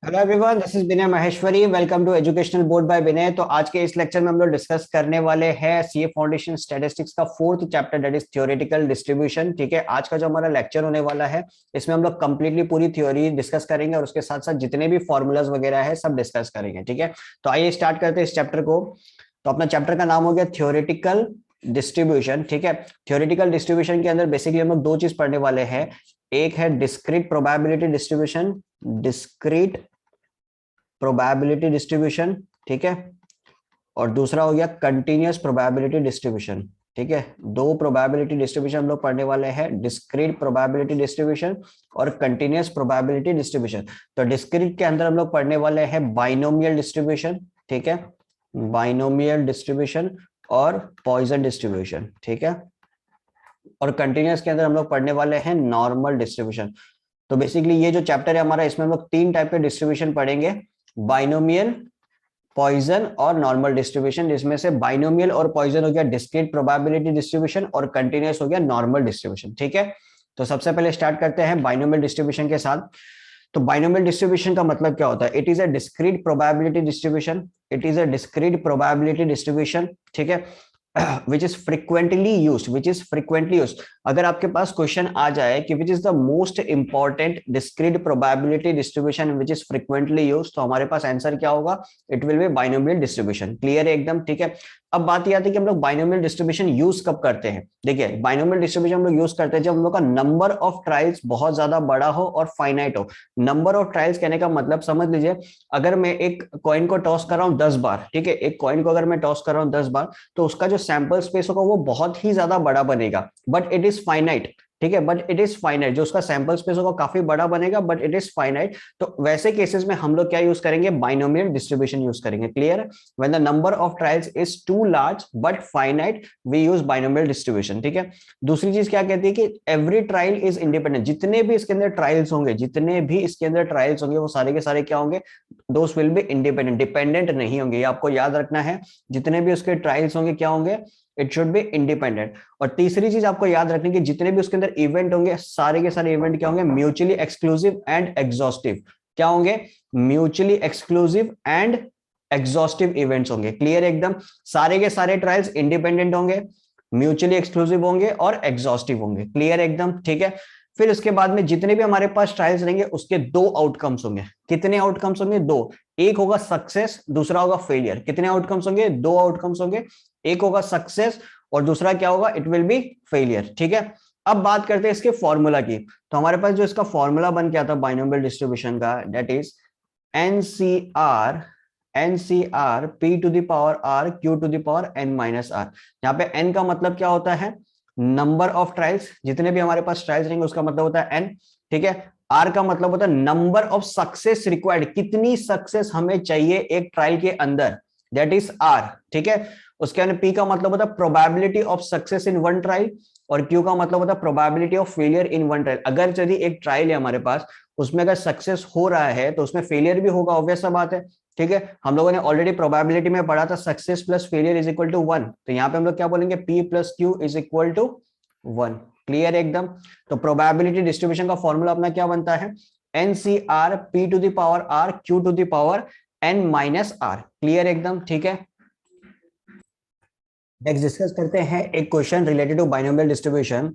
Hello everyone, this is Vinay Maheshwari. Welcome to educational board by Vinay. तो आज के इस लेक्चर में हम लोग डिस्कस करने वाले हैं सीए फाउंडेशन स्टैटिस्टिक्स का fourth chapter, that is theoretical distribution. ठीक है, आज का जो हमारा लेक्चर होने वाला है इसमें हम लोग कंप्लीटली पूरी थ्योरी डिस्कस करेंगे और उसके साथ साथ जितने भी फॉर्मूलाज वगैरह है सब डिस्कस करेंगे। ठीक है, तो आइए स्टार्ट करते हैं इस चैप्टर को। तो अपना चैप्टर का नाम हो गया थ्योरेटिकल डिस्ट्रीब्यूशन। ठीक है, थ्योरेटिकल डिस्ट्रीब्यूशन के अंदर बेसिकली हम लोग दो चीज पढ़ने वाले हैं। एक है discrete probability distribution, discrete probability distribution. ठीक है, और दूसरा हो गया कंटिन्यूअस प्रोबेबिलिटी डिस्ट्रीब्यूशन। ठीक है, दो प्रोबेबिलिटी डिस्ट्रीब्यूशन हम लोग पढ़ने वाले हैं, डिस्क्रीट प्रोबेबिलिटी डिस्ट्रीब्यूशन और कंटिन्यूअस प्रोबेबिलिटी डिस्ट्रीब्यूशन। तो डिस्क्रीट के अंदर हम लोग पढ़ने वाले हैं बाइनोमियल डिस्ट्रीब्यूशन। ठीक है, बाइनोमियल डिस्ट्रीब्यूशन और पॉइजन डिस्ट्रीब्यूशन। ठीक है, और कंटिन्यूअस के अंदर हम लोग पढ़ने वाले हैं नॉर्मल डिस्ट्रीब्यूशन। तो बेसिकली ये जो चैप्टर है हमारा, इसमें हम लोग तीन टाइप के डिस्ट्रीब्यूशन पढ़ेंगे, बाइनोमियल, पॉइजन और नॉर्मल डिस्ट्रीब्यूशन, जिसमें से बाइनोमियल और पॉइजन हो गया डिस्क्रीट प्रोबेबिलिटी डिस्ट्रीब्यूशन और कंटिन्यूअस हो गया नॉर्मल डिस्ट्रीब्यूशन। ठीक है, तो सबसे पहले स्टार्ट करते हैं बाइनोमियल डिस्ट्रीब्यूशन के साथ। तो बाइनोमियल डिस्ट्रीब्यूशन का मतलब क्या होता है? It is a discrete probability distribution, it is a discrete probability distribution. ठीक है, which is frequently used, which is frequently used। अगर आपके पास क्वेश्चन आ जाए कि which is the most important discrete probability distribution which is frequently used, तो हमारे पास answer क्या होगा? It will B binomial distribution. Clear है एकदम? ठीक है, अब बात यह आती है कि हम लोग बाइनोमियल डिस्ट्रीब्यूशन यूज कब करते हैं। देखिए, बाइनोमियल डिस्ट्रीब्यूशन हम लोग यूज करते हैं जब हम लोग का नंबर ऑफ ट्रायल्स बहुत ज्यादा बड़ा हो और फाइनाइट हो। नंबर ऑफ ट्रायल्स कहने का मतलब समझ लीजिए, अगर मैं एक कॉइन को टॉस कर रहा हूं 10 बार, ठीक है, एक कॉइन को अगर मैं टॉस कर रहा हूं 10 बार, तो उसका जो सैंपल स्पेस होगा वो बहुत ही ज्यादा बड़ा बनेगा, बट इट इज फाइनाइट। ठीक है, बट इट इज फाइनाइट, जो उसका सैंपल स्पेस होगा काफी बड़ा बनेगा, बट इट इज फाइनाइट। तो वैसे केसेस में हम लोग क्या यूज करेंगे? बाइनोमियल डिस्ट्रीब्यूशन यूज करेंगे। Clear? When the number of trials is too large but finite, we use binomial distribution. ठीक है, दूसरी चीज क्या कहती है कि एवरी ट्रायल इज इंडिपेंडेंट। जितने भी इसके अंदर ट्रायल्स होंगे, जितने भी इसके अंदर ट्रायल्स होंगे, वो सारे के सारे क्या होंगे? दोस विल बी इंडिपेंडेंट, डिपेंडेंट नहीं होंगे। ये आपको याद रखना है, जितने भी उसके ट्रायल्स होंगे क्या होंगे? It should be independent. और तीसरी चीज आपको याद रखनी है कि जितने भी उसके अंदर इवेंट होंगे, सारे के सारे इवेंट क्या होंगे? Mutually exclusive and exhaustive. क्या होंगे? Mutually exclusive and exhaustive events होंगे। क्लियर एकदम? सारे के सारे ट्रायल्स इंडिपेंडेंट होंगे, म्यूचुअली एक्सक्लूसिव होंगे और एग्जॉस्टिव होंगे। क्लियर एकदम? ठीक है, फिर उसके बाद में जितने भी हमारे पास ट्रायल्स रहेंगे उसके दो आउटकम्स होंगे। कितने आउटकम्स होंगे? दो। एक होगा सक्सेस, दूसरा होगा फेलियर। कितने आउटकम्स होंगे? दो आउटकम्स होंगे, एक होगा सक्सेस और दूसरा क्या होगा? It will B failure. ठीक है, अब बात करते हैं इसके फॉर्मूला की। तो हमारे पास जो इसका फॉर्मूला बन के आता है बाइनोमियल डिस्ट्रीब्यूशन का, that is NCR, NCR P to the power R Q to the power N minus R. यहाँ पे एन का मतलब क्या होता है? नंबर ऑफ ट्रायल्स, जितने भी हमारे पास ट्रायल्स रहेंगे उसका मतलब होता है एन। ठीक है, आर का मतलब होता है नंबर ऑफ सक्सेस रिक्वायर्ड, कितनी सक्सेस हमें चाहिए एक ट्रायल के अंदर, दैट इज आर। ठीक है, उसके अंदर पी का मतलब होता है probability of success in one trial और क्यू का मतलब होता है probability of failure in one trial. अगर यदि एक ट्रायल है हमारे पास, उसमें अगर सक्सेस हो रहा है तो उसमें फेलियर भी होगा, ऑब्वियस सा बात है। ठीक है, हम लोगों ने ऑलरेडी प्रोबेबिलिटी में पढ़ा था success plus failure is equal to 1, तो यहाँ पे हम लोग क्या बोलेंगे? P plus Q is equal to 1। Clear एकदम? तो प्रोबेबिलिटी डिस्ट्रीब्यूशन का फॉर्मूला अपना क्या बनता है? NCr P to the power R Q to the power N minus R. Clear एकदम? ठीक है, नेक्स्ट डिस्कस करते हैं एक question related to binomial distribution.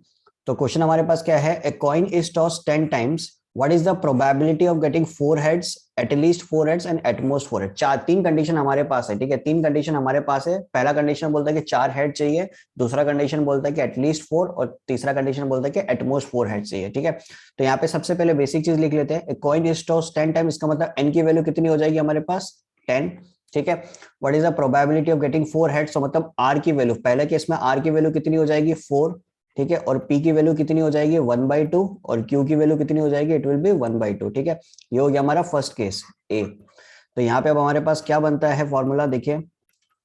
तो क्वेश्चन हमारे पास क्या है? A coin is toss 10 times, what is the probability of getting 4 heads, at least 4 heads and at most 4 head. चार, तीन कंडीशन हमारे पास है। ठीक है, तीन कंडीशन हमारे पास है। पहला कंडीशन बोलता है कि 4 हेड चाहिए, दूसरा कंडीशन बोलता है कि एटलीस्ट 4 और तीसरा कंडीशन बोलता है कि एट मोस्ट 4 हेड चाहिए। ठीक है, तो यहाँ पे सबसे पहले बेसिक चीज लिख लेते हैं। ए कॉइन इज टॉस 10 टाइम, इसका मतलब एन की वैल्यू कितनी हो जाएगी हमारे पास? 10। ठीक है, what is the probability of getting 4 heads, तो मतलब आर की वैल्यू, पहले केस में आर की वैल्यू कितनी हो जाएगी? 4। ठीक है, और पी की वैल्यू कितनी हो जाएगी? 1/2 और क्यू की वैल्यू कितनी हो जाएगी? It will be 1/2। ठीक है, ये हो गया हमारा फर्स्ट केस ए। तो यहाँ पे अब हमारे पास क्या बनता है फॉर्मूला? देखिए,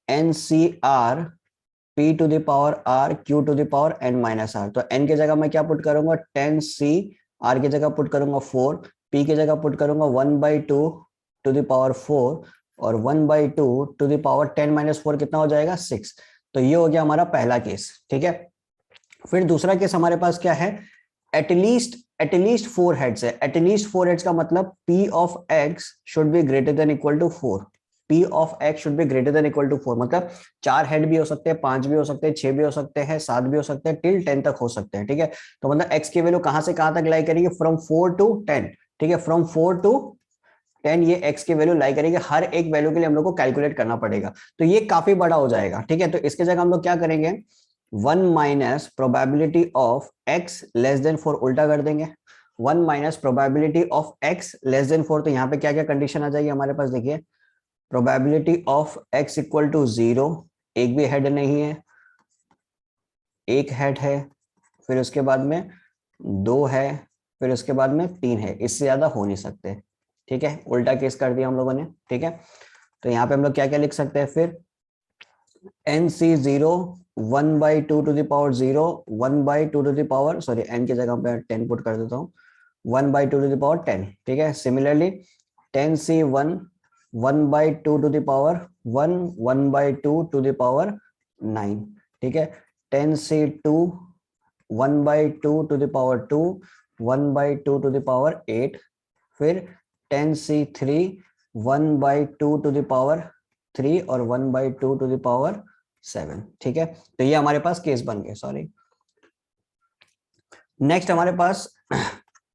N C R P to the power R Q to the power N minus R. तो एन की जगह मैं क्या पुट करूंगा? 10c, आर की जगह पुट करूंगा 4, पी की जगह पुट करूंगा 1/2 टू द पावर 4 और 1/2 टू द पावर 10 - 4 कितना हो जाएगा? 6। तो ये हो गया हमारा पहला केस। ठीक है, फिर दूसरा केस हमारे पास क्या है? एटलीस्ट 4 हेड्स है। एटलीस्ट 4 हेड्स का मतलब P of x should be greater than equal to 4। P of x should be greater than equal to 4, मतलब 4 हेड भी हो सकते हैं, 5 भी हो सकते हैं, 6 भी हो सकते हैं, 7 भी हो सकते हैं, टिल 10 तक हो सकते हैं। ठीक है, तो मतलब x की वैल्यू कहां से कहां तक लाई करेगी, फ्रॉम 4 टू 10। ठीक है, फ्रॉम 4 टू 10 ये x की वैल्यू लाई करेगी। हर एक वैल्यू के लिए हम लोग को कैलकुलेट करना पड़ेगा, तो ये काफी बड़ा हो जाएगा। ठीक है, तो इसके जगह हम लोग क्या करेंगे, 1 minus probability of x less then 4 उल्टा कर देंगे। 1 minus probability of x less then 4, तो यहाँ पे क्या क्या कंडीशन आ जाएगी हमारे पास, देखिए probability of x equal to 0, एक भी हेड नहीं है, एक हेड है, फिर उसके बाद में 2 है, फिर उसके बाद में 3 है, इससे ज्यादा हो नहीं सकते। ठीक है, उल्टा केस कर दिया हम लोगों ने। ठीक है, तो यहाँ पे हम लोग क्या क्या लिख सकते हैं फिर, NC0 1/2 to the power 0, 1/2 to the power, sorry n की जगह पे 10 पुट कर देता हूँ, 1/2 टू द पावर 10। ठीक है, similarly 10C1 1/2 to the power 1, 1/2 to the power 9। ठीक है, 10C2 1/2 to the power 2, 1/2 to the power 8, फिर 10C3 1/2 टू द पावर 3 और 1/2 टू द पावर 7। ठीक है, तो ये हमारे पास केस बन गए। सॉरी, नेक्स्ट हमारे पास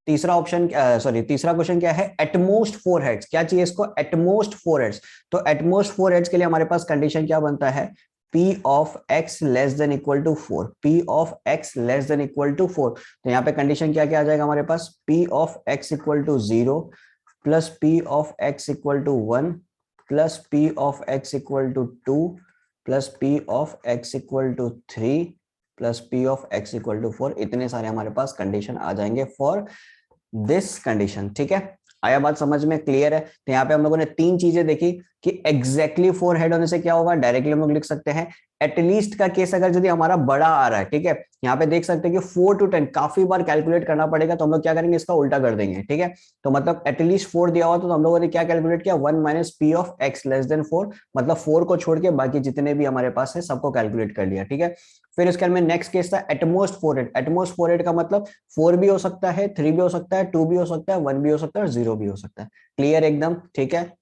तीसरा ऑप्शन, सॉरी तीसरा क्वेश्चन क्या है, एटमोस्ट 4 हेड्स। क्या चाहिए इसको, एटमोस्ट 4 हेड्स। तो एटमोस्ट 4 हेड्स के लिए हमारे पास कंडीशन क्या बनता है, P of x less than equal to 4, P of x less than equal to 4। तो यहाँ पे कंडीशन क्या क्या आ जाएगा हमारे पास, P of x equal to 0 plus P of x equal to 1 plus P of x equal to 2 plus P of x equal to 3 plus P of x equal to 4। इतने सारे हमारे पास कंडीशन आ जाएंगे फॉर दिस कंडीशन। ठीक है, आया बात समझ में, क्लियर है। तो यहाँ पे हम लोगों ने 3 चीजें देखी कि एग्जैक्टली 4 हेड होने से क्या होगा, डायरेक्टली हम लोग लिख सकते हैं। एटलीस्ट का केस अगर यदि हमारा बड़ा आ रहा है, ठीक है, यहाँ पे देख सकते हैं कि 4 टू 10 काफी बार कैलकुलेट करना पड़ेगा, तो हम लोग क्या करेंगे, इसका उल्टा कर देंगे। ठीक है, तो मतलब एटलीस्ट 4 दिया हुआ तो हम लोगों ने क्या कैलकुलेट किया, 1 minus P of x less than 4, मतलब 4 को छोड़ के बाकी जितने भी हमारे पास है सबको कैलकुलेट कर लिया। ठीक है, फिर इसके में नेक्स्ट केस था एटमोस्ट 4 हेड। एटमोस्ट 4 हेड का मतलब 4 भी हो सकता है, 3 भी हो सकता है, 2 भी हो सकता है, 1 भी हो सकता है और 0 भी हो सकता है। क्लियर एकदम, ठीक है।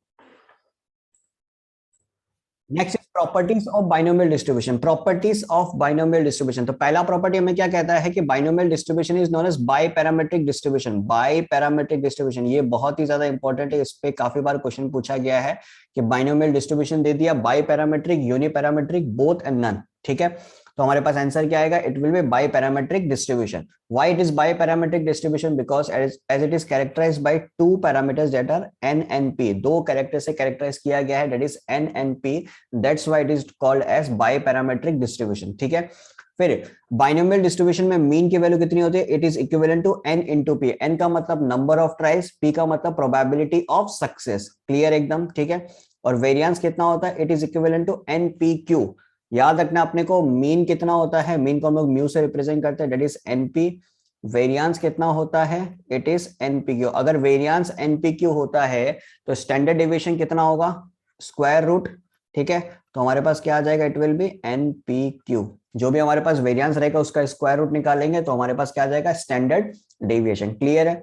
Next is properties of binomial distribution. Properties of binomial distribution, तो पहला प्रॉपर्टी हमें क्या कहता है कि binomial distribution is known as biparametric distribution. Biparametric distribution ये बहुत ही ज्यादा इंपॉर्टेंट है, इस पे काफी बार क्वेश्चन पूछा गया है कि बाइनोमियल डिस्ट्रीब्यूशन दे दिया, biparametric, uniparametric, both and none. ठीक है, तो हमारे पास आंसर क्या आएगा, it will be biparametric distribution. Why it is biparametric distribution? Because as it is characterized by two parameters that are n and p. दो character से characterise किया गया है, that is n and p. That's why it is called as biparametric distribution. ठीक है, फिर binomial distribution में mean की वैल्यू कितनी होती है, it is equivalent to n into P. n का मतलब नंबर ऑफ ट्राइज, p का मतलब प्रोबेबिलिटी ऑफ सक्सेस। क्लियर एकदम, ठीक है। और वेरिएंस कितना होता है, it is equivalent to n p q। याद रखना अपने को, मीन कितना होता है, मीन को हम लोग म्यू से रिप्रेजेंट करते हैं, दैट इज एनपी। वेरिएंस कितना होता है, इट इज एनपीक्यू। अगर वेरिएंस एनपीक्यू होता है तो स्टैंडर्ड डेविएशन कितना होगा, स्क्वायर रूट। ठीक है, तो हमारे पास क्या आ जाएगा, इट विल बी एनपीक्यू। जो भी हमारे पास वेरिएंस रहेगा उसका स्क्वायर रूट निकालेंगे तो हमारे पास क्या आ जाएगा, स्टैंडर्ड डेविएशन। क्लियर है।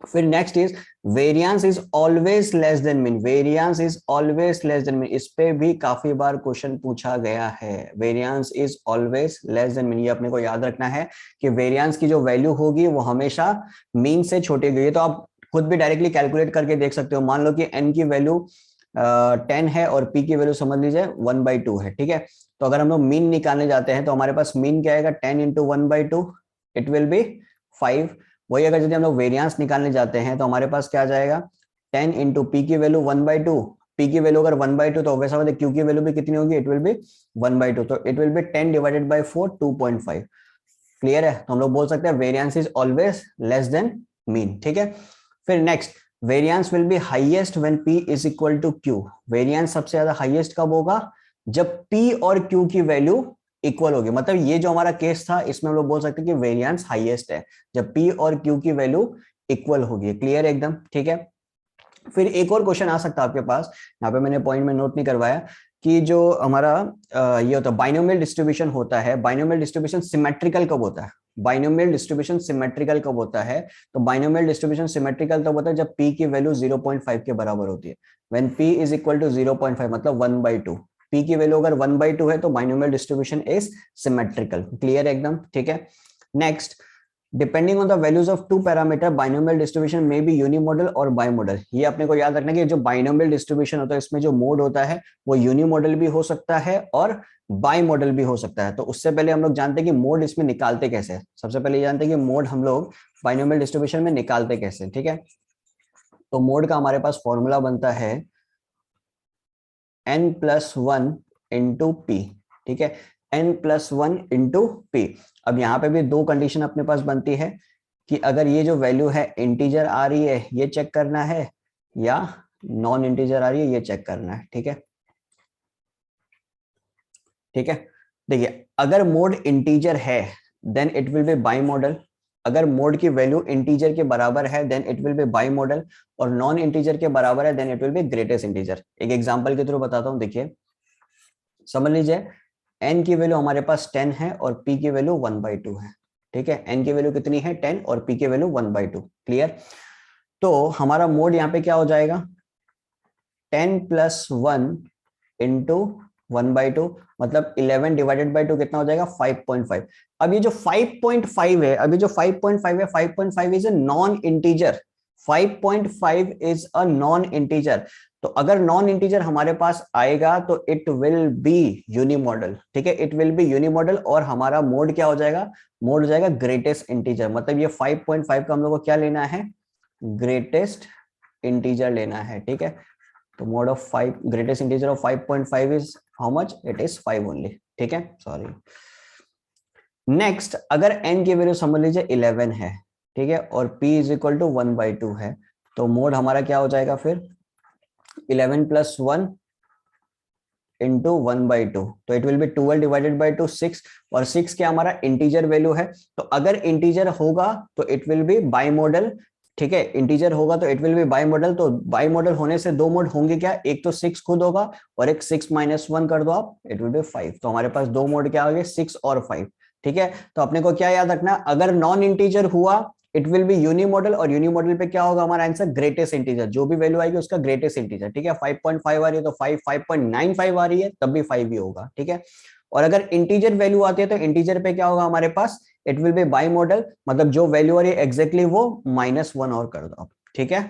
फिर next is variance is always less than mean. Variance is always less than mean, इस पे भी काफी बार क्वेश्चन पूछा गया है। Variance is always less than mean, ये अपने को याद रखना है कि वेरिएंस की जो वैल्यू होगी वो हमेशा मीन से छोटी होगी। तो आप खुद भी डायरेक्टली कैलकुलेट करके देख सकते हो। मान लो कि n की वैल्यू 10 है और p की वैल्यू समझ लीजिए 1/2 है। ठीक है, तो अगर हम लोग मीन निकालने जाते हैं तो हमारे पास मीन क्या आएगा, 10 इंटू 1/2, इट विल बी 5। वही अगर यदि हम लोग वेरिएंस निकालने जाते हैं तो हमारे पास क्या आ जाएगा, 10 इंटू पी की वैल्यू 1/2, पी की वैल्यू अगर 1/2 तो वैसा मतलब क्यू की वैल्यू भी कितनी होगी, इट विल बी 1/2, तो it will be 10 divided by 4, 2.5। Clear है, तो हम लोग बोल सकते हैं variance is always less than mean. ठीक है, फिर next, variance will be highest when p is equal to q। Variance सबसे ज्यादा हाईएस्ट कब होगा, जब p और q की वैल्यू इक्वल होगी। मतलब ये जो हमारा केस था इसमें हम लोग बोल सकते हैं कि वेरिएंस हाईएस्ट है जब p और q की वैल्यू इक्वल होगी। क्लियर एकदम, ठीक है। फिर एक और क्वेश्चन आ सकता है आपके पास, यहाँ पे मैंने पॉइंट में नोट नहीं करवाया, कि जो हमारा ये होता है बाइनोमियल डिस्ट्रीब्यूशन होता है, बाइनोमियल डिस्ट्रीब्यूशन सिमेट्रिकल कब होता है। बाइनोमियल डिस्ट्रीब्यूशन सिमेट्रिकल कब होता है? तो बाइनोमियल डिस्ट्रीब्यूशन सिमेट्रिकल तब होता है जब p की वैल्यू 0.5 के बराबर होती है। When p is equal to 0.5 मतलब 1/2, p की वैल्यू अगर 1/2 है तो binomial distribution is symmetrical. Clear एकदम, ठीक है। Next, depending on the values of two parameter binomial distribution में बी यूनिमॉडल और बाइमॉडल। ये अपने को याद रखना कि जो बाइनोमियल डिस्ट्रीब्यूशन होता है इसमें जो मोड होता है वो यूनिमॉडल भी हो सकता है और बाई मॉडल भी हो सकता है। तो उससे पहले हम लोग जानते हैं कि मोड इसमें निकालते कैसे हैं। सबसे पहले जानते हैं कि मोड हम लोग बाइनोमियल डिस्ट्रीब्यूशन में निकालते कैसे, ठीक है। तो मोड का हमारे पास फॉर्मूला बनता है n+1 इंटू पी, ठीक है, n+1 इंटू पी। अब यहाँ पे भी दो कंडीशन अपने पास बनती है कि अगर ये जो वैल्यू है इंटीजर आ रही है ये चेक करना है या नॉन इंटीजर आ रही है ये चेक करना है, ठीक है। ठीक है, देखिए अगर मोड इंटीजर है then it will be bimodal. अगर मोड की वैल्यू इंटीजर के बराबर है then it will be bimodal, और नॉन इंटीजर के बराबर है then it will be greatest integer. एक एग्जांपल के थ्रू बताता हूं, देखिए समझ लीजिए n की वैल्यू हमारे पास 10 है और p की वैल्यू 1/2 है, ठीक है। n की वैल्यू कितनी है 10 और p की वैल्यू 1/2। क्लियर, तो हमारा मोड यहाँ पे क्या हो जाएगा 10+1 इंटू 1/2 मतलब 11 डिवाइडेड बाई 2 कितना हो जाएगा 5.5। अब ये जो 5.5 है, अभी जो 5.5 है 5.5 is a non integer. 5.5 is a non integer. तो अगर नॉन इंटीजर हमारे पास आएगा तो इट विल बी यूनिमॉडल, ठीक है, इट विल बी यूनिमॉडल। और हमारा मोड क्या हो जाएगा, मोड हो जाएगा ग्रेटेस्ट इंटीजर। मतलब ये 5.5 का हम लोग को क्या लेना है, ग्रेटेस्ट इंटीजर लेना है, ठीक है। तो mode of 5, greatest integer of 5.5 is how much, it is 5 only, ठीक है, सॉरी। नेक्स्ट, अगर n की वैल्यू समझ लीजिए 11 है, ठीक है, और p इज इक्वल टू 1/2 है, तो मोड हमारा क्या हो जाएगा फिर 11+1 इंटू 1/2, तो it will B 12 divided by 2 6, और 6 क्या हमारा इंटीजर वैल्यू है। तो अगर इंटीजर होगा तो it will be by model, ठीक है, इंटीजर होगा तो it will be by model. तो बाई मॉडल होने से दो मोड होंगे क्या, एक तो 6 खुद होगा और एक 6-1 कर दो आप, इट विल बी 5। तो हमारे पास दो मोड क्या आ गए 6 और 5, ठीक है। तो अपने को क्या याद रखना, अगर नॉन इंटीजर हुआ इट विल बी यूनिमॉडल, और यूनिमॉडल पे क्या होगा हमारा आंसर ग्रेटेस्ट इंटीजर, जो भी वैल्यू आएगी उसका ग्रेटेस्ट इंटीजर, ठीक है। 5.5 आ रही है तो 5, 5.95 आ रही है तब भी 5 ही होगा, ठीक है। और अगर इंटीजर वैल्यू आती है तो इंटीजर पे क्या होगा हमारे पास, it will be bimodal, मतलब जो वैल्यू आ रही है एग्जैक्टली वो -1 और कर दो, ठीक है।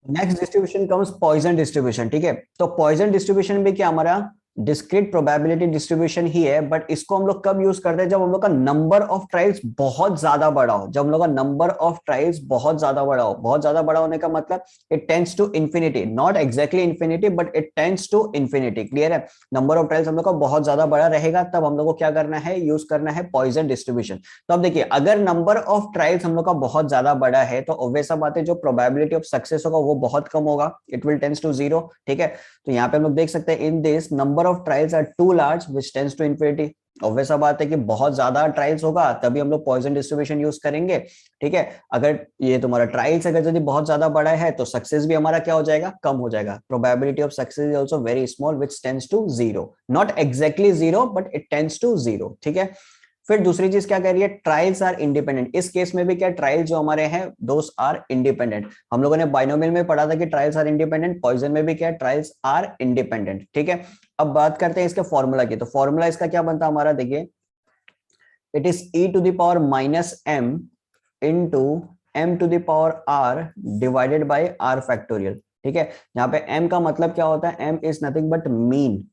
Next distribution comes Poisson distribution, ठीक है। तो पॉइजन डिस्ट्रीब्यूशन भी क्या हमारा डिस्क्रीट प्रोबेबिलिटी डिस्ट्रीब्यूशन ही है, बट इसको हम लोग कब यूज करते हैं, जब हम लोग का नंबर ऑफ ट्रायल्स बहुत ज्यादा बड़ा हो। जब हम लोग का नंबर ऑफ ट्रायल्स बहुत ज्यादा बड़ा हो, बहुत ज्यादा बड़ा होने का मतलब it tends to infinity, not exactly infinity but it tends to infinity. Clear है, नंबर ऑफ ट्रायल्स हम लोग का बहुत ज्यादा बड़ा रहेगा तब हम लोग को क्या करना है, यूज करना है पॉइजन डिस्ट्रीब्यूशन। तो अब देखिए अगर नंबर ऑफ ट्रायल्स हम लोग का बहुत ज्यादा बड़ा है तो ऑब्वियस सा बात है जो प्रोबेबिलिटी ऑफ सक्सेस होगा वो बहुत कम होगा, इट विल टेंड्स टू 0, ठीक है। तो यहाँ पे हम लोग देख सकते हैं in this number of trials are too large which tends to infinity. Obvious सा बात है कि बहुत ज्यादा ट्रायल्स होगा तभी हम लोग पॉइजन डिस्ट्रीब्यूशन यूज करेंगे, ठीक है। अगर ये तुम्हारा ट्रायल्स अगर यदि बहुत ज्यादा बड़ा है तो सक्सेस भी हमारा क्या हो जाएगा, कम हो जाएगा। Probability of success is also very small which tends to 0, not exactly 0 but it tends to 0, ठीक है। फिर दूसरी चीज क्या कह रही है, ट्रायल्स आर इंडिपेंडेंट। इस केस में भी क्या ट्रायल्स जो हमारे हैं दोस आर इंडिपेंडेंट। हम लोगों ने बाइनोमियल में पढ़ा था कि ट्रायल्स आर इंडिपेंडेंट, पॉइजन में भी क्या ट्रायल्स आर इंडिपेंडेंट, ठीक है। अब बात करते हैं इसके फॉर्मूला की। तो फॉर्मूला इसका क्या बनता है हमारा, देखिए it is e to the power -m into m to the power r divided by r factorial, ठीक है। यहाँ पे m का मतलब क्या होता है, m is nothing but mean,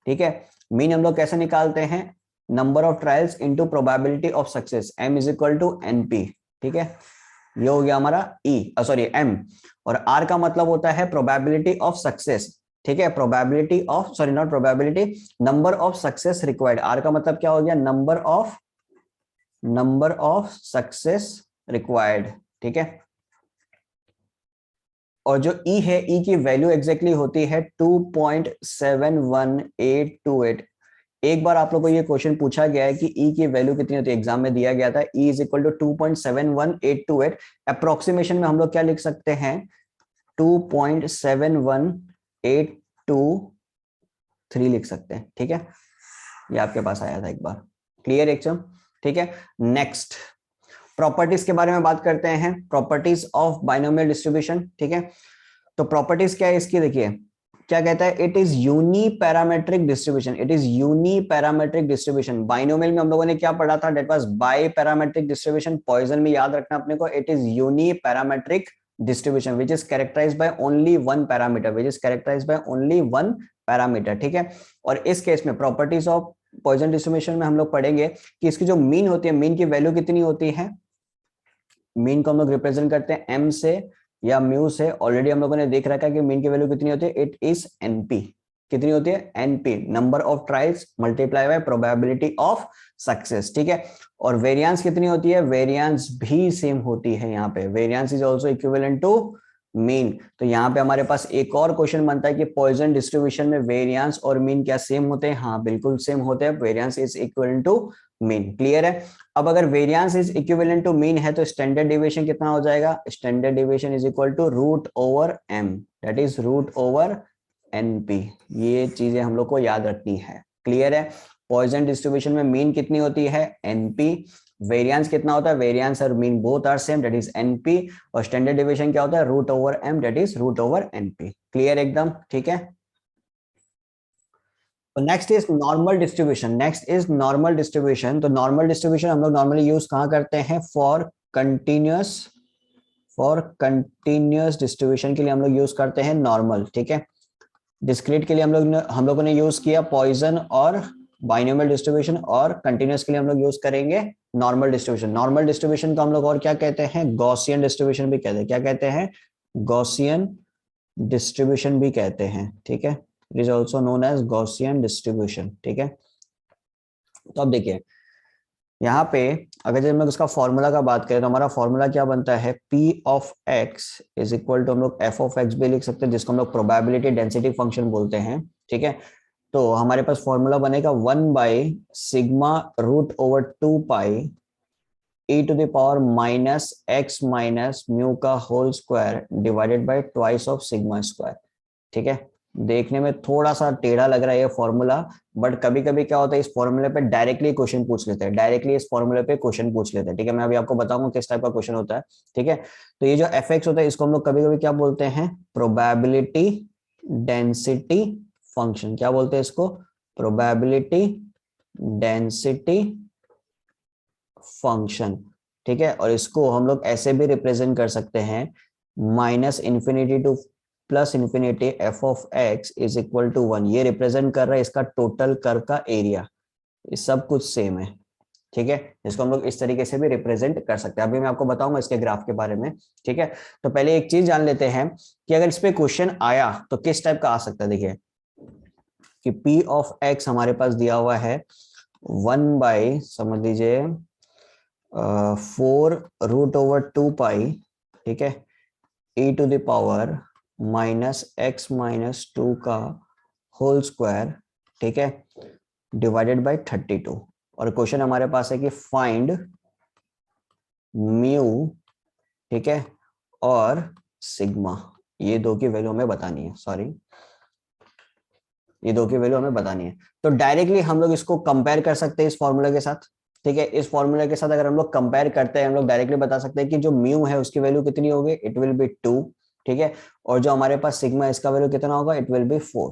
ठीक है। मीन हम लोग कैसे निकालते हैं, number of trials into probability of success, m is equal to np, ठीक है। ये हो गया हमारा सॉरी m, और r का मतलब होता है प्रोबेबिलिटी ऑफ सक्सेस, ठीक है। Probability of sorry not probability, number of success required. r का मतलब क्या हो गया, नंबर ऑफ सक्सेस रिक्वायर्ड, ठीक है। और जो ई है, ई की वैल्यू एग्जैक्टली होती है 2.71828। एक बार आप लोग को ये क्वेश्चन पूछा गया है कि ई की वैल्यू कितनी होती है, एग्जाम में दिया गया था E is equal to 2.71828। Approximation में हम लोग क्या लिख सकते हैं, 2.71823 लिख सकते हैं, ठीक है। ये आपके पास आया था एक बार, क्लियर एकदम, ठीक है। नेक्स्ट प्रॉपर्टीज के बारे में बात करते हैं, प्रॉपर्टीज ऑफ बाइनोमियल डिस्ट्रीब्यूशन, ठीक है। तो प्रॉपर्टीज क्या है इसकी, देखिए क्या कहता है, it is uniparametric distribution, it is uniparametric distribution. Binomial में हम लोगों ने क्या पढ़ा था, that was biparametric distribution. Poisson में याद रखना अपने को, it is uniparametric distribution which is characterized by only one parameter, which is characterized by only one parameter, ठीक है। और इस केस में प्रॉपर्टीज ऑफ पॉइजन डिस्ट्रीब्यूशन में हम लोग पढ़ेंगे कि इसकी जो मीन होती है, मीन की वैल्यू कितनी होती है, मीन को हम लोग रिप्रेजेंट करते हैं एम से या म्यू से। ऑलरेडी हम लोगों ने देख रखा है कि मीन की वैल्यू कितनी होती है, इट इज एनपी, कितनी होती है, NP, number of trials multiply by probability of success, ठीक है। और वेरिएंस कितनी होती है, वेरिएंस भी सेम होती है, यहाँ पे variance is also equivalent to mean. तो यहाँ पे हमारे पास एक और क्वेश्चन बनता है कि पॉइजन डिस्ट्रीब्यूशन में वेरिएंस और मीन क्या सेम होते हैं, हाँ बिल्कुल सेम होते हैं, variance is equivalent to mean, clear है। अब अगर variance is equivalent to mean है तो स्टैंडर्ड डिविएशन कितना हो जाएगा, standard deviation is equal to root over M, that is root over NP. ये चीजें हम लोग को याद रखनी है, क्लियर है। पॉइजन डिस्ट्रीब्यूशन में मीन कितनी होती है, एनपी, वेरिएंस कितना होता है, वेरिएंस और mean both are same, that is NP, और स्टैंडर्ड डिविएशन क्या होता है, root over M, that is root over NP, clear एकदम, ठीक है। तो next is normal distribution, next is normal distribution. तो नॉर्मल डिस्ट्रीब्यूशन हम लोग नॉर्मली यूज कहाँ करते हैं, फॉर कंटिन्यूअस डिस्ट्रीब्यूशन के लिए हम लोग यूज करते हैं नॉर्मल, ठीक है। डिस्क्रीट के लिए हम लोगों ने यूज किया पॉइजन और बाइनोमियल डिस्ट्रीब्यूशन, और कंटिन्यूअस के लिए हम लोग यूज करेंगे नॉर्मल डिस्ट्रीब्यूशन। नॉर्मल डिस्ट्रीब्यूशन को हम लोग और क्या कहते हैं, गॉसियन डिस्ट्रीब्यूशन भी कहते हैं, क्या कहते हैं, गॉसियन डिस्ट्रीब्यूशन भी कहते हैं, ठीक है। It is also known as Gaussian distribution, ठीक है। तो अब देखिए यहाँ पे अगर जब हम लोग इसका फॉर्मूला का बात करें तो हमारा फॉर्मूला क्या बनता है, P of X is equal to, हम लोग एफ ऑफ एक्स भी लिख सकते हैं जिसको हम लोग प्रोबेबिलिटी डेंसिटी फंक्शन बोलते हैं, ठीक है। तो हमारे पास फॉर्मूला बनेगा 1 by sigma root over 2 pi e to the power minus X minus mu का whole square divided by twice of sigma square, ठीक है। देखने में थोड़ा सा टेढ़ा लग रहा है ये फॉर्मूला, बट कभी कभी क्या होता है, इस फॉर्मूले पे डायरेक्टली क्वेश्चन पूछ लेते हैं, डायरेक्टली इस फॉर्मूले पे क्वेश्चन पूछ लेते हैं, ठीक है। मैं अभी आपको बताऊंगा किस टाइप का क्वेश्चन होता है, ठीक है। तो ये जो एफ एक्स होता है इसको हम लोग कभी कभी क्या बोलते हैं, प्रोबेबिलिटी डेंसिटी फंक्शन, क्या बोलते हैं इसको, प्रोबेबिलिटी डेंसिटी फंक्शन, ठीक है। और इसको हम लोग ऐसे भी रिप्रेजेंट कर सकते हैं, minus infinity to plus infinity F of X is equal to 1, ये रिप्रेजेंट कर रहा है इसका टोटल कर्व का एरिया, ये सब कुछ सेम है, ठीक है। इसको हम लोग इस तरीके से भी रिप्रेजेंट कर सकते हैं, अभी मैं आपको बताऊंगा इसके ग्राफ के बारे में, ठीक है। तो पहले एक चीज जान लेते हैं कि अगर इस पे क्वेश्चन आया तो किस टाइप का आ सकता है। देखिए कि पी ऑफ एक्स हमारे पास दिया हुआ है 1 बाई समझ लीजिए 4 रूट ओवर 2 पाई, ठीक है, e to the power minus X minus 2 का होल स्क्वायर, ठीक है, डिवाइडेड बाय 32। और क्वेश्चन हमारे पास है कि फाइंड म्यू, ठीक है, और सिग्मा, ये दो की वैल्यू हमें बतानी है, सॉरी ये दो की वैल्यू हमें बतानी है। तो डायरेक्टली हम लोग इसको कंपेयर कर सकते हैं इस फॉर्मूला के साथ, ठीक है। इस फॉर्मूला के साथ अगर हम लोग कंपेयर करते हैं, हम लोग डायरेक्टली बता सकते हैं कि जो म्यू है उसकी वैल्यू कितनी होगी, इट विल बी 2, ठीक है। और जो हमारे पास सिग्मा इसका वैल्यू कितना होगा, इट विल बी 4,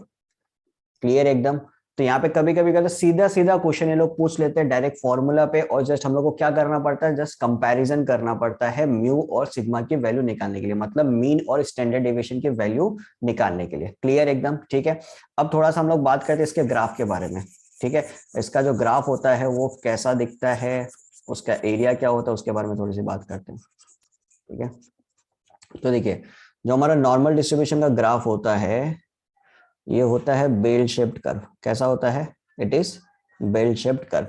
क्लियर एकदम। तो यहाँ पे कभी कभी कहते सीधा सीधा क्वेश्चन ये लोग पूछ लेते हैं डायरेक्ट फॉर्मूला पे, और जस्ट हम लोग को क्या करना पड़ता है, जस्ट कंपैरिजन करना पड़ता है म्यू और सिग्मा की वैल्यू निकालने के लिए, मतलब मीन और स्टैंडर्ड डेविएशन की वैल्यू निकालने के लिए, क्लियर एकदम, ठीक है। अब थोड़ा सा हम लोग बात करते हैं इसके ग्राफ के बारे में, ठीक है। इसका जो ग्राफ होता है वो कैसा दिखता है, उसका एरिया क्या होता है, उसके बारे में थोड़ी सी बात करते हैं, ठीक है। तो देखिए जो हमारा नॉर्मल डिस्ट्रीब्यूशन का ग्राफ होता है ये होता है बेल शेप्ड कर्व, कैसा होता है, it is bell shaped curve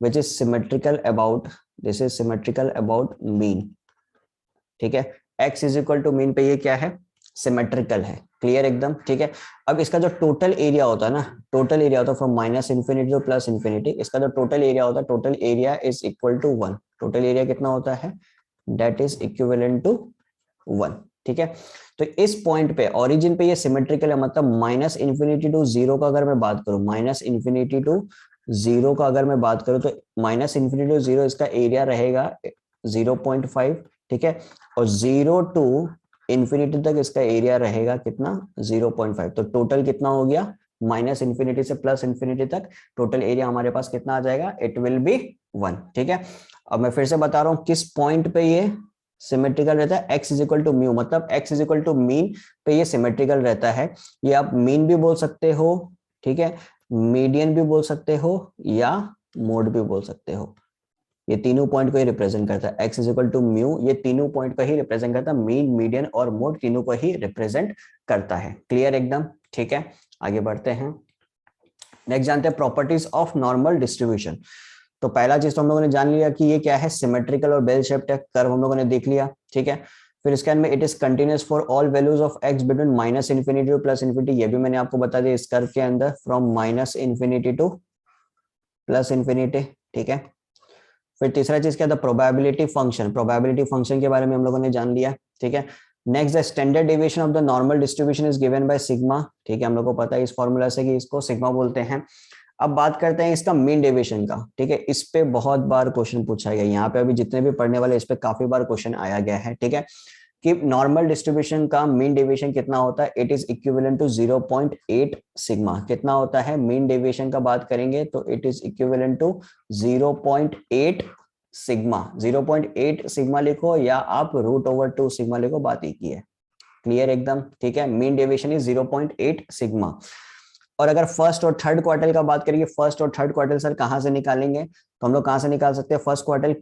which is symmetrical about, this is symmetrical about mean, ठीक है। x is equal to mean पे ये क्या है, सिमेट्रिकल है, क्लियर एकदम, ठीक है। अब इसका जो टोटल एरिया होता है ना, टोटल एरिया होता है from minus infinity to plus infinity, इसका जो टोटल एरिया होता है, total area is equal to 1, total area कितना होता है, दैट इज इक्विवेलेंट टू 1, ठीक है। तो इस पॉइंट पे ओरिजिन पे ये सिमेट्रिकल है, मतलब माइनस इन्फिनिटी टू 0 का अगर मैं बात करूं, माइनस इन्फिनिटी टू जीरो का अगर मैं बात करूं तो माइनस इन्फिनिटी टू जीरो इसका एरिया रहेगा 0.5, ठीक है, और 0 टू इन्फिनिटी तक इसका एरिया रहेगा कितना, 0.5। तो टोटल कितना हो गया, माइनस इन्फिनिटी से प्लस इन्फिनिटी तक टोटल एरिया हमारे पास कितना आ जाएगा, इट विल बी 1, ठीक है। अब मैं फिर से बता रहा हूं किस पॉइंट पे ये सिमेट्रिकल रहता है, x is equal to mu, मतलब x is equal to mean पे ये सिमेट्रिकल रहता है। ये आप मीन भी बोल सकते हो, ठीक है, मीडियन भी बोल सकते हो या मोड भी बोल सकते हो। ये तीनों पॉइंट को ही रिप्रेजेंट करता है, x is equal to mu, ये तीनों पॉइंट को ही रिप्रेजेंट करता है, मीन मीडियन और मोड तीनों को ही रिप्रेजेंट करता है। क्लियर एकदम, ठीक है, आगे बढ़ते हैं। नेक्स्ट जानते हैं प्रॉपर्टीज ऑफ नॉर्मल डिस्ट्रीब्यूशन। तो पहला चीज तो हम लोगों ने जान लिया कि ये क्या है, सिमेट्रिकल और बेल शेप्ड कर्व हम लोगों ने देख लिया, ठीक है। फिर इसके अंदर में it is continuous for all values of x between minus infinity to plus infinity, ये भी मैंने आपको बता दिया इस कर्व के अंदर, from minus infinity to plus infinity, ठीक है। फिर तीसरा चीज क्या था, प्रोबेबिलिटी फंक्शन, प्रोबेबिलिटी फंक्शन के बारे में हम लोगों ने जान लिया, ठीक है। Next the standard deviation of the normal distribution is given by sigma, ठीक है, हम लोग को पता है इस फॉर्मूला से कि इसको सिग्मा बोलते हैं। अब बात करते हैं इसका मीन डेविएशन का, ठीक है, इस पे बहुत बार क्वेश्चन पूछा गया, यहाँ पे अभी जितने भी पढ़ने वाले इस पे काफी बार क्वेश्चन आया गया है, ठीक है, कि नॉर्मल डिस्ट्रीब्यूशन का मीन डेविएशन कितना होता है, it is equivalent to 0.8 sigma. कितना होता है मीन डेविएशन का बात करेंगे तो it is equivalent to 0.8 sigma. 0.8 sigma लिखो या आप √/2 सिग्मा लिखो, बात एक ही है। क्लियर एकदम, ठीक है, मीन डेविएशन इज 0.8 सिग्मा। और अगर फर्स्ट और थर्ड क्वार्टर का बात करेंगे, फर्स्ट और थर्ड क्वार्टर सर कहां से निकालेंगे, तो हम लोग कहां से निकाल सकते हैं, first quarter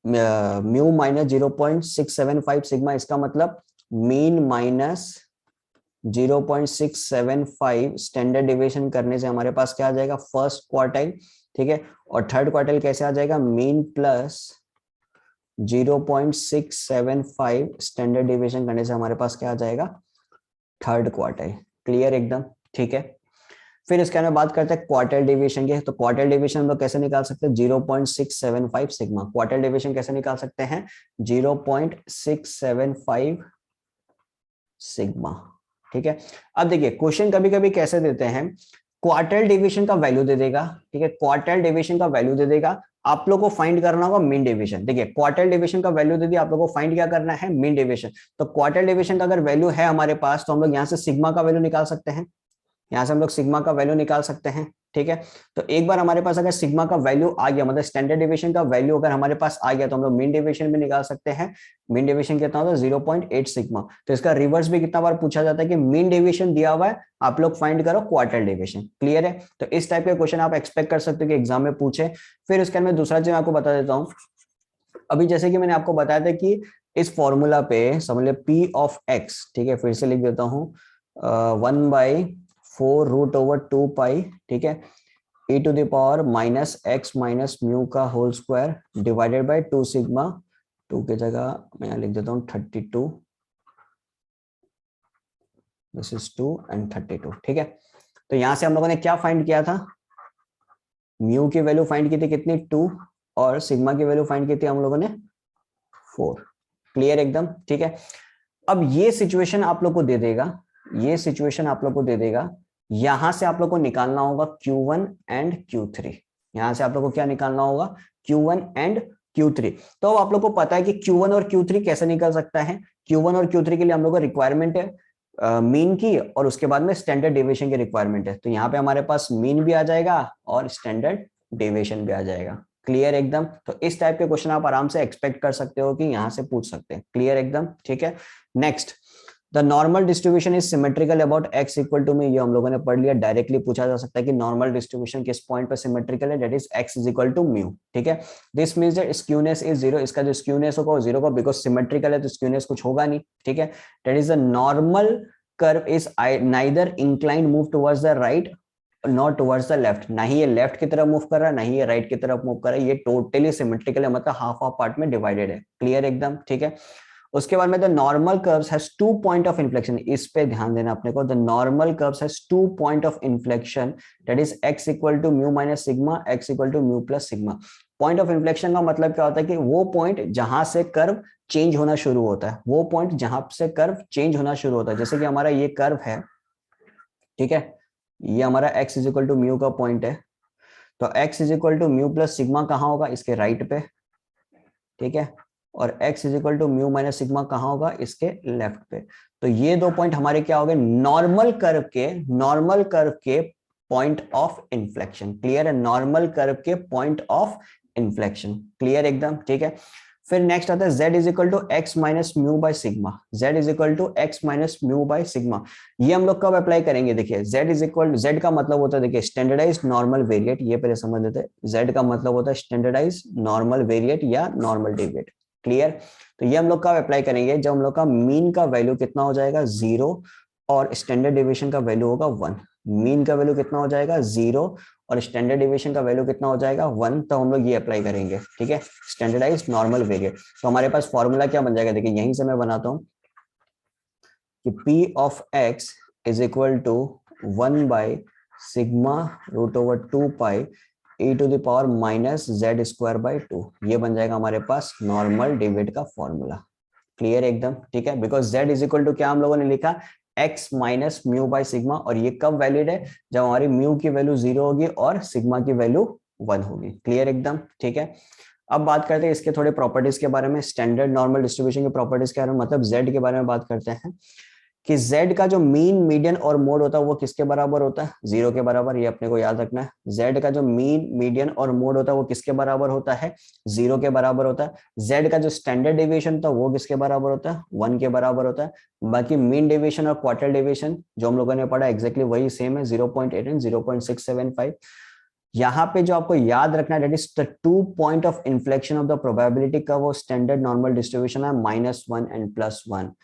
mu minus 0.675 sigma, इसका मतलब मीन माइनस 0.675 स्टैंडर्ड डिविएशन करने से हमारे पास क्या आ जाएगा, फर्स्ट क्वार्टाइल, ठीक है। और थर्ड क्वार्टाइल कैसे आ जाएगा, मीन प्लस 0.675 स्टैंडर्ड डिविएशन करने से हमारे पास क्या आ जाएगा, थर्ड क्वार्टाइल। क्लियर एकदम, ठीक है। फिर इसके अंदर बात करते हैं क्वार्टर डेविएशन की, तो क्वार्टर डेविएशन हम लोग कैसे निकाल सकते हैं, 0.675 सिग्मा। क्वार्टर डेविएशन कैसे निकाल सकते हैं, 0.675 सिग्मा, ठीक है। अब देखिए क्वेश्चन कभी कभी कैसे देते हैं, क्वार्टर डेविएशन का वैल्यू दे देगा, ठीक है, क्वार्टर डेविएशन का वैल्यू दे देगा, आप लोग को फाइंड करना होगा मीन डेविएशन। देखिए क्वार्टर डेविएशन का वैल्यू दे दिया, आप लोग को फाइंड क्या करना है, मीन डेविएशन। तो क्वार्टर डेविएशन का अगर वैल्यू है हमारे पास तो हम लोग यहाँ से सिग्मा का वैल्यू निकाल सकते हैं, यहाँ से हम लोग सिग्मा का वैल्यू निकाल सकते हैं, ठीक है। तो एक बार हमारे पास अगर सिग्मा का वैल्यू आ गया, मतलब स्टैंडर्ड डेविएशन का वैल्यू अगर हमारे पास आ गया तो हम लोग मीन डेविएशन भी निकाल सकते हैं। मीन डेविएशन कितना होता है, 0.8 सिग्मा। तो इसका रिवर्स भी कितना बार पूछा जाता है कि मीन डेविएशन दिया हुआ है, आप लोग फाइंड करो क्वार्टर डेविएशन। क्लियर है, तो इस टाइप के क्वेश्चन आप एक्सपेक्ट कर सकते हो कि एग्जाम में पूछे। फिर उसके अंदर दूसरा चीज आपको बता देता हूँ, अभी जैसे कि मैंने आपको बताया था कि इस फॉर्मूला पे समझ लो पी ऑफ एक्स, ठीक है, फिर से लिख देता हूँ 1/4 √/2 पाई, ठीक है, e to the power minus X minus mu का whole square divided by 2 sigma, 2 की जगह मैं यहाँ लिख देता हूँ 32, दिस इज 2 एंड 32, ठीक है। तो यहां से हम लोगों ने क्या फाइंड किया था, म्यू की वैल्यू फाइंड की थी कितनी, 2, और सिग्मा की वैल्यू फाइंड की थी हम लोगों ने 4। क्लियर एकदम, ठीक है। अब ये सिचुएशन आप लोग को दे देगा, ये सिचुएशन आप लोग को दे देगा, यहां से आप लोग को निकालना होगा Q1 एंड Q3। यहां से आप लोग को क्या निकालना होगा, Q1 एंड Q3। तो आप लोग को पता है कि Q1 और Q3 कैसे निकल सकता है, Q1 और Q3 के लिए हम लोग को रिक्वायरमेंट है मीन की, और उसके बाद में स्टैंडर्ड डेविएशन की रिक्वायरमेंट है। तो यहाँ पे हमारे पास मीन भी आ जाएगा और स्टैंडर्ड डेविएशन भी आ जाएगा। क्लियर एकदम, तो इस टाइप के क्वेश्चन आप आराम से एक्सपेक्ट कर सकते हो कि यहाँ से पूछ सकते हैं। क्लियर एकदम, ठीक है। Next, the normal distribution is symmetrical about x equal to में, ये हम लोगों ने पढ़ लिया। डायरेक्टली पूछा जा सकता है कि नॉर्मल डिस्ट्रीब्यूशन किस पॉइंट पर सिमेट्रिकल है, that is x is equal to mu, ठीक है। This means that skewness is 0, इसका जो स्क्यूनेस होगा वो 0 का, बिकॉज सिमेट्रिकल है तो स्क्यूनेस कुछ होगा नहीं, ठीक है। That is the normal curve is neither inclined move towards the right not towards the left, ना ही ये लेफ्ट की तरफ मूव कर रहा है ना ही ये राइट की तरफ मूव कर रहा है, ये टोटली सिमेट्रिकल है, मतलब हाफ हाफ पार्ट में डिवाइडेड है। क्लियर एकदम, ठीक है। उसके बाद में the normal curves has 2 point of inflection, इस पे ध्यान देना अपने को, the normal curves has 2 point of inflection, that is x equal to mu minus sigma, x equal to mu plus sigma. Point of inflection का मतलब क्या होता है कि वो पॉइंट जहां से कर्व चेंज होना शुरू होता है, वो पॉइंट जहां से कर्व चेंज होना शुरू होता है। जैसे कि हमारा ये कर्व है, ठीक है, ये हमारा x is equal to mu का पॉइंट है, तो x is equal to mu plus sigma कहाँ होगा, इसके राइट पे, ठीक है, और x is equal to mu minus sigma कहाँ होगा, इसके लेफ्ट पे। तो ये दो पॉइंट हमारे क्या हो गए, नॉर्मल कर्व के पॉइंट ऑफ इन्फ्लेक्शन। क्लियर है, नॉर्मल कर्व के पॉइंट ऑफ इन्फ्लेक्शन, क्लियर एकदम, ठीक है। फिर नेक्स्ट आता है z is equal to X minus mu by sigma, z is equal to X minus mu by sigma. ये हम लोग कब अप्लाई करेंगे, देखिए z इज इक्वल, z का मतलब होता है, देखिए स्टैंडर्डाइज नॉर्मल वेरिएट, ये पहले समझ लेते हैं। z का मतलब होता है स्टैंडर्डाइज नॉर्मल वेरिएट या नॉर्मल डेविएट, क्लियर। तो ये हम लोग कब अप्लाई करेंगे, जब हम लोग का मीन का वैल्यू कितना हो जाएगा 0 और स्टैंडर्ड डेविएशन का वैल्यू होगा 1। मीन का वैल्यू कितना हो जाएगा 0 और स्टैंडर्ड डेविएशन का वैल्यू कितना हो जाएगा 1, तो हम लोग ये अप्लाई करेंगे, ठीक है, स्टैंडर्डाइज नॉर्मल वेरिएट। तो हमारे पास फॉर्मूला क्या बन जाएगा, देखिए यहीं से मैं बनाता हूं कि p of x is equal to 1 by sigma root over 2 pi e to the power minus Z square by 2। ये बन जाएगा हमारे पास नॉर्मल डेविएट का फॉर्मूला, क्लियर एकदम, ठीक है। Because z is equal to क्या हम लोगों ने लिखा, x minus mu by sigma, और ये कब वैलिड है, जब हमारी म्यू की वैल्यू 0 होगी और सिग्मा की वैल्यू 1 होगी, क्लियर एकदम, ठीक है। अब बात करते हैं इसके थोड़े प्रॉपर्टीज के बारे में, स्टैंडर्ड नॉर्मल डिस्ट्रीब्यूशन की प्रॉपर्टीज के बारे में, मतलब z के बारे में बात करते हैं कि z का जो मीन, मीडियन और मोड होता है वो किसके बराबर होता है, 0 के बराबर, ये अपने को याद रखना है। z का जो मीन, मीडियन और मोड होता है वो किसके बराबर होता है, 0 के बराबर होता है। z का जो स्टैंडर्ड डेविएशन होता है वो किसके बराबर होता है, 1 के बराबर होता है। बाकी मीन डेविएशन और क्वार्टर डेविएशन जो हम लोगों ने पढ़ा एग्जैक्टली वही सेम है, 0.8 एंड 0.675। यहाँ पे जो आपको याद रखना है, that is the 2 point of inflection of the probability का वो स्टैंडर्ड नॉर्मल डिस्ट्रीब्यूशन है -1 एंड +1।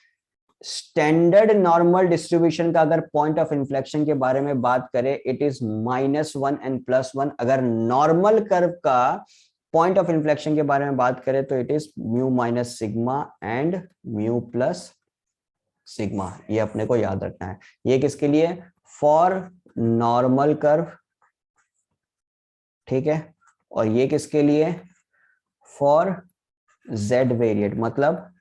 स्टैंडर्ड नॉर्मल डिस्ट्रीब्यूशन का अगर पॉइंट ऑफ इन्फ्लेक्शन के बारे में बात करें, इट इज -1 एंड +1। अगर नॉर्मल कर्व का पॉइंट ऑफ इन्फ्लेक्शन के बारे में बात करें तो it is mu minus sigma and mu plus sigma. ये अपने को याद रखना है। ये किसके लिए, फॉर नॉर्मल कर्व, ठीक है, और ये किसके लिए, फॉर जेड वेरिएट, मतलब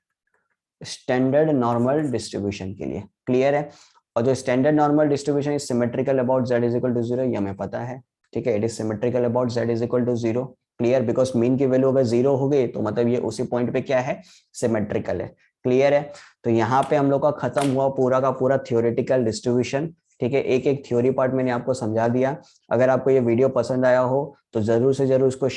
स्टैंडर्ड नॉर्मल डिस्ट्रीब्यूशन के लिए, क्लियर है। और जो standard normal distribution is symmetrical about z is equal to 0, ये हमें पता है, ठीक है, it is symmetrical about z is equal to 0, clear. Because mean की वैल्यू अगर 0 हो गई तो मतलब ये उसी पॉइंट पे क्या है, सिमेट्रिकल है, क्लियर है। तो यहाँ पे हम लोग का खत्म हुआ पूरा का पूरा थ्योरेटिकल डिस्ट्रीब्यूशन, ठीक है। एक एक थ्योरी पार्ट मैंने आपको समझा दिया। अगर आपको ये वीडियो पसंद आया हो तो जरूर से जरूर उसको